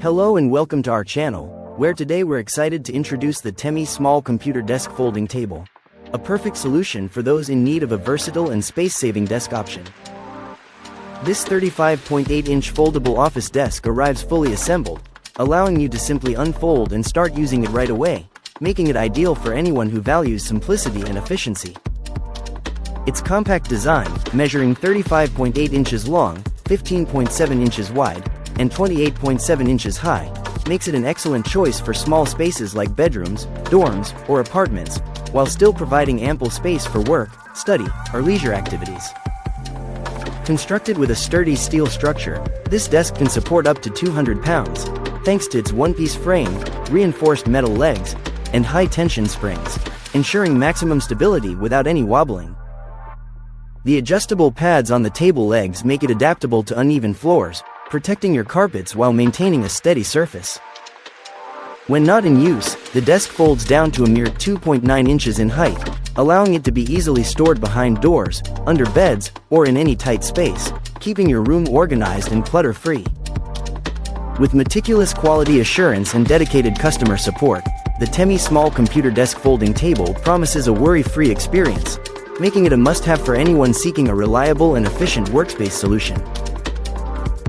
Hello and welcome to our channel, where today we're excited to introduce the TEMI Small Computer Desk Folding Table. A perfect solution for those in need of a versatile and space-saving desk option. This 35.8-inch foldable office desk arrives fully assembled, allowing you to simply unfold and start using it right away, making it ideal for anyone who values simplicity and efficiency. Its compact design, measuring 35.8 inches long, 15.7 inches wide, and 28.7 inches high, makes it an excellent choice for small spaces like bedrooms, dorms, or apartments, while still providing ample space for work, study, or leisure activities. Constructed with a sturdy steel structure, this desk can support up to 200 pounds, thanks to its one-piece frame, reinforced metal legs, and high-tension springs, ensuring maximum stability without any wobbling. The adjustable pads on the table legs make it adaptable to uneven floors, protecting your carpets while maintaining a steady surface. When not in use, the desk folds down to a mere 2.9 inches in height, allowing it to be easily stored behind doors, under beds, or in any tight space, keeping your room organized and clutter-free. With meticulous quality assurance and dedicated customer support, the TEMI Small Computer Desk Folding Table promises a worry-free experience, making it a must-have for anyone seeking a reliable and efficient workspace solution.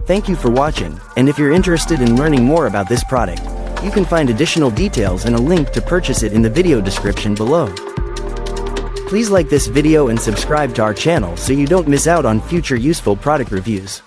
Thank you for watching, and if you're interested in learning more about this product, you can find additional details and a link to purchase it in the video description below. Please like this video and subscribe to our channel so you don't miss out on future useful product reviews.